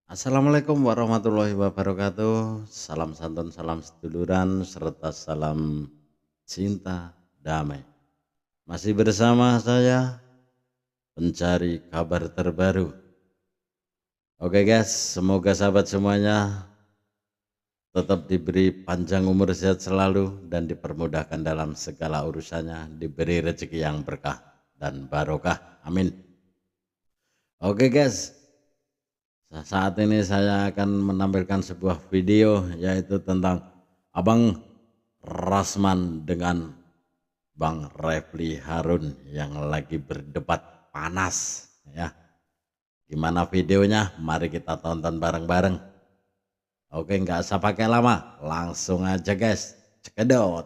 Assalamualaikum warahmatullahi wabarakatuh. Salam santun, salam seduluran, serta salam cinta damai. Masih bersama saya, pencari kabar terbaru. Oke guys, semoga sahabat semuanya tetap diberi panjang umur, sehat selalu, dan dipermudahkan dalam segala urusannya, diberi rezeki yang berkah dan barokah. Amin. Oke guys, saat ini saya akan menampilkan sebuah video yaitu tentang Abang Rasman dengan Bang Refly Harun yang lagi berdebat panas ya. Gimana videonya? Mari kita tonton bareng-bareng. Oke, nggak usah pakai lama, langsung aja guys. Cekedot,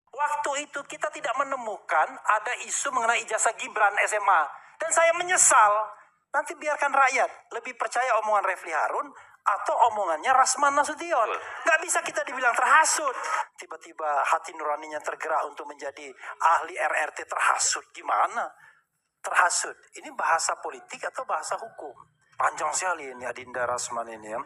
Waktu itu kita tidak menemukan ada isu mengenai ijazah Gibran SMA. Dan saya menyesal. Nanti biarkan rakyat lebih percaya omongan Refly Harun atau omongannya Rasman Nasution. Gak bisa kita dibilang terhasut. Tiba-tiba hati nuraninya tergerak untuk menjadi ahli RRT terhasut. Gimana? Terhasut. Ini bahasa politik atau bahasa hukum? Panjang sekali ini Adinda Rasman ini ya.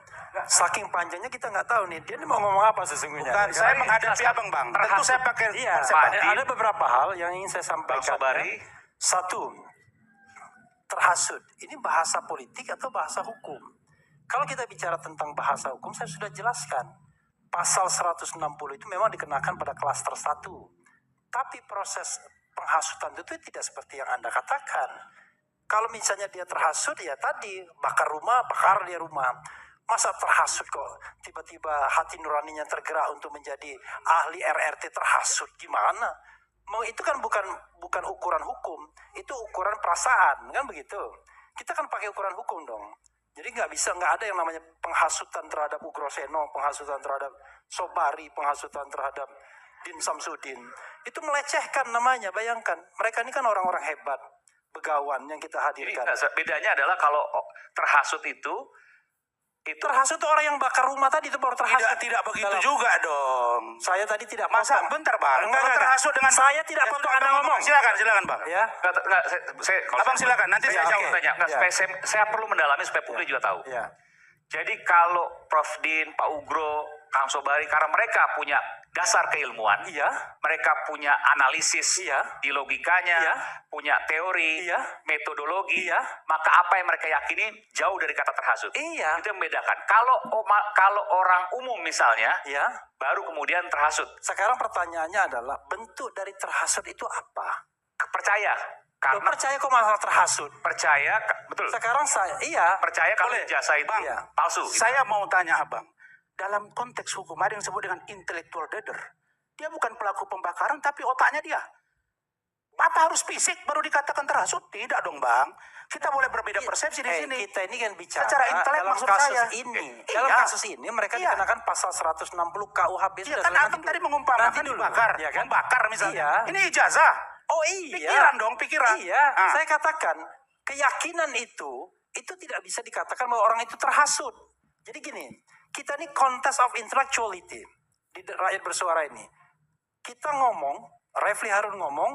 Saking panjangnya kita nggak tahu nih dia ini mau ngomong apa sesungguhnya. Bukan, saya menghadapi abang bang. Tentu saya pakai Iya, ada beberapa hal yang ingin saya sampaikan. Ya. Satu, terhasut. Ini bahasa politik atau bahasa hukum? Kalau kita bicara tentang bahasa hukum, saya sudah jelaskan. Pasal 160 itu memang dikenakan pada klaster 1. Tapi proses penghasutan itu tidak seperti yang Anda katakan. Kalau misalnya dia terhasut, ya tadi bakar dia rumah. Masa terhasut kok tiba-tiba hati nuraninya tergerak untuk menjadi ahli RRT terhasut? Gimana? Itu kan bukan ukuran hukum, itu ukuran perasaan, kan begitu. Kita kan pakai ukuran hukum dong. Jadi nggak ada yang namanya penghasutan terhadap Ugroseno, penghasutan terhadap Sobari, penghasutan terhadap Din Samsudin. Itu melecehkan namanya, bayangkan. Mereka ini kan orang-orang hebat, begawan yang kita hadirkan. Bedanya adalah kalau terhasut itu terhasut itu orang yang bakar rumah tadi itu baru terhasut. Tidak begitu juga dong. Saya tadi tidak Masa potong. bentar bang. Enggak. Terhasut dengan saya tidak potong Anda ngomong. Silakan bang. Ya. Abang silakan. Nanti saya jawab. Tanya. Saya perlu mendalami supaya publik juga tahu. Ya. Jadi kalau Prof Din, Pak Ugro, Kang Sobari, karena mereka punya dasar keilmuan, Iya. mereka punya analisis Iya. di logikanya, Iya. punya teori, Iya. metodologi, Iya. maka apa yang mereka yakini jauh dari kata terhasut. Iya. Itu yang membedakan. Kalau orang umum misalnya, Ya. baru kemudian terhasut. Sekarang pertanyaannya adalah bentuk dari terhasut itu apa? Percaya. Lo Karena percaya kok masalah terhasut? percaya, betul. Sekarang Percaya kalau Boleh. ijazah itu Iya. palsu. Saya mau tanya abang. Dalam konteks hukum ada yang disebut dengan intellectual dader. Dia bukan pelaku pembakaran tapi otaknya dia. Apa harus fisik baru dikatakan terhasut? Tidak dong bang. Kita boleh berbeda persepsi di sini. Kita ini kan bicara Secara intelek dalam maksud kasus saya. ini. Iya. Dalam kasus ini mereka Iya. dikenakan pasal 160 KUHP. Iya sudah kan nanti abang dulu. tadi mengumpamakan Nanti dulu. dibakar. Ya kan? Membakar misalnya. Iya. Ini ijazah. Oh iya. Pikiran dong, pikiran. Iya. Ah. Saya katakan keyakinan itu tidak bisa dikatakan bahwa orang itu terhasut. Jadi gini, kita ini contest of intellectuality di rakyat bersuara ini. Kita ngomong, Refly Harun ngomong,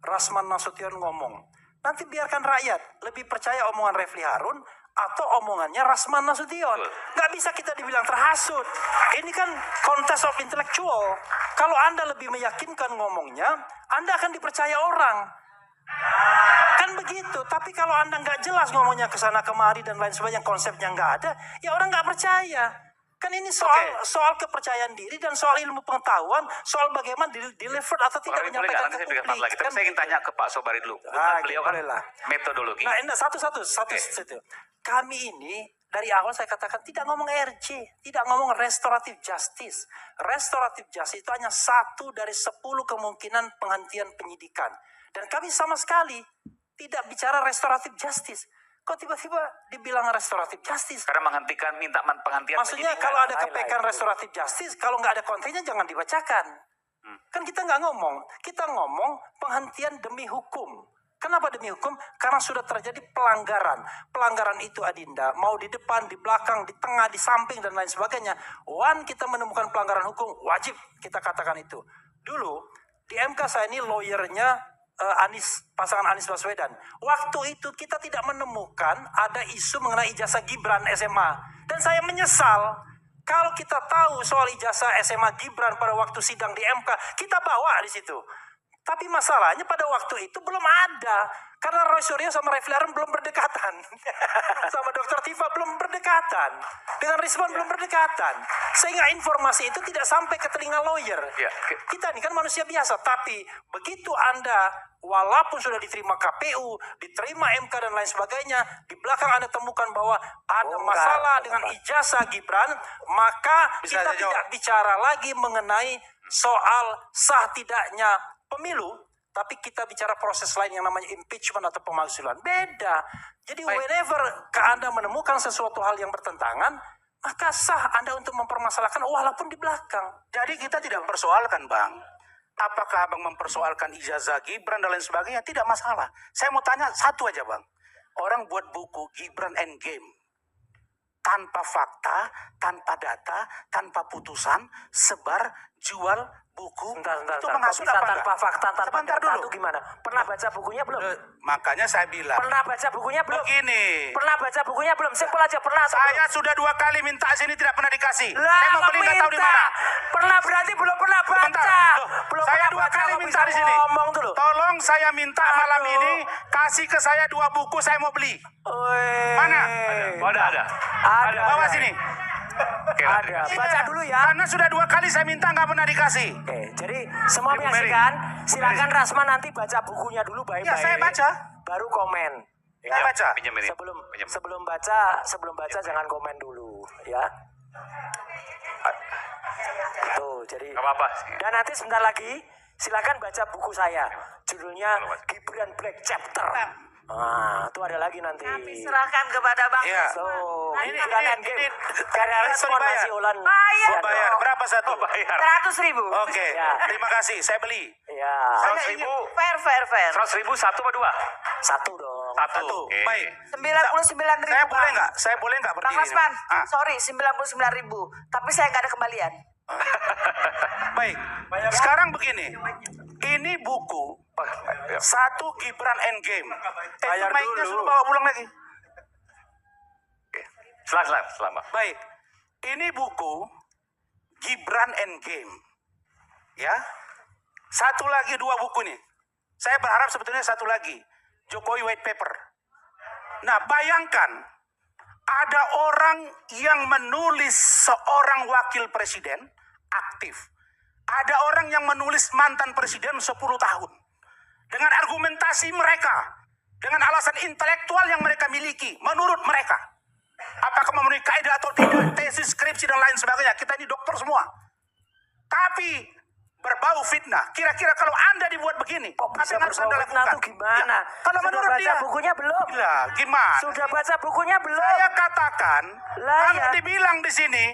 Rasman Nasution ngomong. Nanti biarkan rakyat lebih percaya omongan Refly Harun atau omongannya Rasman Nasution. Nggak bisa kita dibilang terhasut. Ini kan contest of intellectual. Kalau Anda lebih meyakinkan ngomongnya, Anda akan dipercaya orang. Kan begitu. Tapi kalau Anda nggak jelas ngomongnya ke sana kemari dan lain sebagainya, konsepnya nggak ada, ya orang nggak percaya. Kan ini soal kepercayaan diri dan soal ilmu pengetahuan, soal bagaimana deliver atau tidak menyampaikan ke Nanti saya berikan publik. lagi. Tapi Kan saya ingin tanya ke Pak Sobari dulu. Beliau kan bolehlah. metodologi. Nah, satu. Kami ini dari awal saya katakan tidak ngomong RJ, tidak ngomong restoratif justice. Restoratif justice itu hanya satu dari 10 kemungkinan penghentian penyidikan. Dan kami sama sekali tidak bicara restoratif justice. Kok tiba-tiba dibilang restoratif justice? Karena minta penghentian Maksudnya penyidikan. kalau ada kepekaan restoratif justice, kalau nggak ada kontennya jangan dibacakan. Kan kita nggak ngomong. Kita ngomong penghentian demi hukum. Kenapa demi hukum? Karena sudah terjadi pelanggaran. Pelanggaran itu Adinda, mau di depan, di belakang, di tengah, di samping, dan lain sebagainya. Kita menemukan pelanggaran hukum, wajib kita katakan itu. Dulu, di MK saya ini lawyernya pasangan Anies Baswedan. Waktu itu kita tidak menemukan ada isu mengenai ijazah Gibran SMA. Dan saya menyesal kalau kita tahu soal ijazah SMA Gibran pada waktu sidang di MK, kita bawa di situ. Tapi masalahnya pada waktu itu belum ada. Karena Roy Suryo sama Refli Harun belum berdekatan. Sama Dr. Tifa belum berdekatan. Dengan Rizwan belum berdekatan. Sehingga informasi itu tidak sampai ke telinga lawyer. Kita ini kan manusia biasa. Tapi begitu Anda, walaupun sudah diterima KPU, diterima MK dan lain sebagainya, di belakang Anda temukan bahwa ada masalah dengan ijazah Gibran, maka kita tidak bicara lagi mengenai soal sah tidaknya pemilu, tapi kita bicara proses lain yang namanya impeachment atau pemakzulan. Beda. Jadi whenever Anda menemukan sesuatu hal yang bertentangan, maka sah Anda untuk mempermasalahkan walaupun di belakang. Jadi kita tidak mempersoalkan, Bang. Apakah Abang mempersoalkan ijazah Gibran dan lain sebagainya? Tidak masalah. Saya mau tanya satu aja, Bang. Orang buat buku Gibran Endgame. Tanpa fakta, tanpa data, tanpa putusan, sebar, jual buku. Bentar. Itu menghasut apa enggak? Tanpa fakta, tanpa Sebentar data dulu. itu gimana? Pernah baca bukunya belum? Makanya saya bilang. Pernah baca bukunya belum? Begini. Pernah baca bukunya belum? Simpel aja, pernah atau Saya belum? sudah 2 kali minta sini tidak pernah dikasih. Lah, Saya mau beli nggak tahu di mana. Pernah berarti belum pernah baca. Bentar. Loh, Belum saya pernah 2 baca, kali kok minta bisa di sini. ngomong tuh loh. Tolong saya minta malam Aduh. ini kasih ke saya 2 buku, saya mau beli. Mana? Ada. Ada. Bawa sini. Oke, Ada. Baca dulu ya. Karena sudah 2 kali saya minta nggak pernah dikasih. Oke, jadi semua Ibu menyaksikan, Mary. silakan Rasma nanti baca bukunya dulu baik-baik. Ya, saya baca. Baru komen. Saya baca. Pinjam ini. Sebelum baca jangan komen dulu, ya. Tuh, jadi. Gak apa-apa. Dan nanti sebentar lagi silakan baca buku saya. Judulnya Gibran Black Chapter. Nah, itu ada lagi nanti. Kami serahkan kepada Bang. Iya. So, Ini- Gibran ini- Endgame. ini- Karya respon dibayar. Nasiolan. Bayar. Oh, bayar. Berapa satu? Bayar. 100.000. Oke, Ya. terima kasih. Saya beli. Ya, 100.000. Fair. 100.000 satu apa 2? satu dong. Satu. Satu. Oke. Baik. 99.000. Saya boleh nggak? Saya boleh nggak Bang berdiri? Rasman, Ah, sorry 99.000. Tapi saya nggak ada kembalian. baik. Sekarang begini. Ini buku satu Gibran Endgame. Itu mic-nya suruh bawa pulang lagi. Selamat. Baik. Ini buku Gibran Endgame. Ya. Satu lagi 2 buku nih. Saya berharap sebetulnya satu lagi. Jokowi White Paper. Nah, bayangkan ada orang yang menulis seorang wakil presiden aktif. Ada orang yang menulis mantan presiden 10 tahun. Dengan argumentasi mereka. Dengan alasan intelektual yang mereka miliki. Menurut mereka. Apakah memenuhi kaidah atau tidak. Tesis, skripsi, dan lain sebagainya. Kita ini dokter semua. Tapi berbau fitnah. Kira-kira kalau Anda dibuat begini. Apa yang harus Anda lakukan? Itu gimana? Ya, kalau Sudah menurut baca dia. bukunya belum? Gila, gimana? Sudah baca bukunya belum? Saya katakan. Lah, Kalau ya. dibilang di sini.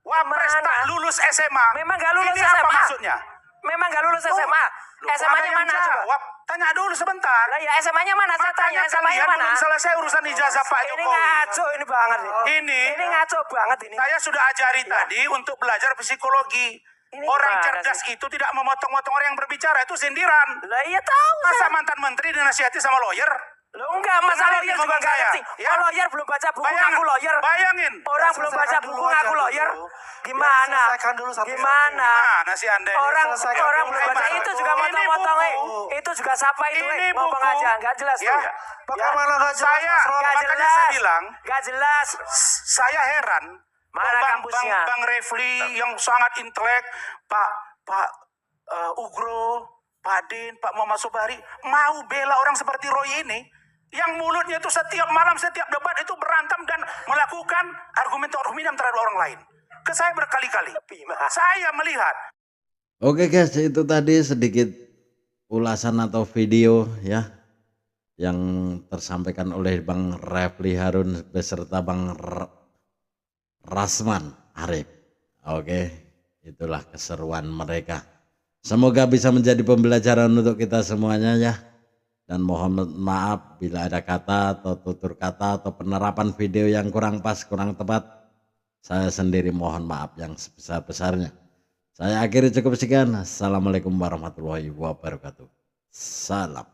Wapres Gimana? tak lulus SMA. Memang gak lulus Ini SMA. apa maksudnya? Memang gak lulus SMA. SMA-nya mana coba? Jawab. Tanya dulu sebentar. Lah ya SMA-nya mana? Saya tanya Makanya SMA-nya kalian mana? belum selesai urusan ijazah Pak Ini Jokowi. ngaco ini banget. Ini ngaco banget ini. saya sudah ajari tadi untuk belajar psikologi. Ini Orang gimana cerdas sih? itu tidak memotong-motong orang yang berbicara. Itu sindiran. Lah iya tahu Masa saya. mantan menteri dinasihati sama lawyer? Lo enggak, masalah lawyer juga enggak ngerti. Ya. Oh, lawyer belum baca buku Bayangin, aku lawyer. bayangin. Orang belum baca buku aku lawyer. Gimana? Gimana? Nah, nasi Anda. Orang belum baca itu juga Ini motong-motong. buku. Itu juga siapa itu? Ini Ngomong buku. aja, enggak jelas Ya. tuh. Bagaimana nggak jelas? Enggak Makanya jelas. saya bilang, Enggak jelas. saya heran. Mana kampusnya? Bang Refli yang sangat intelek, Pak Ugro, Pak Din, Pak Muhammad Sobari mau bela orang seperti Roy ini yang mulutnya itu setiap malam, setiap debat itu berantem dan melakukan argumen-argumen terhadap orang lain. Ke saya berkali-kali. Saya melihat. Oke guys, itu tadi sedikit ulasan atau video ya yang tersampaikan oleh Bang Refli Harun beserta Bang Rasman Arif. Oke, itulah keseruan mereka. Semoga bisa menjadi pembelajaran untuk kita semuanya ya. Dan mohon maaf bila ada kata atau tutur kata atau penerapan video yang kurang pas, kurang tepat. Saya sendiri mohon maaf yang sebesar-besarnya. Saya akhiri cukup sekian. Assalamualaikum warahmatullahi wabarakatuh. Salam.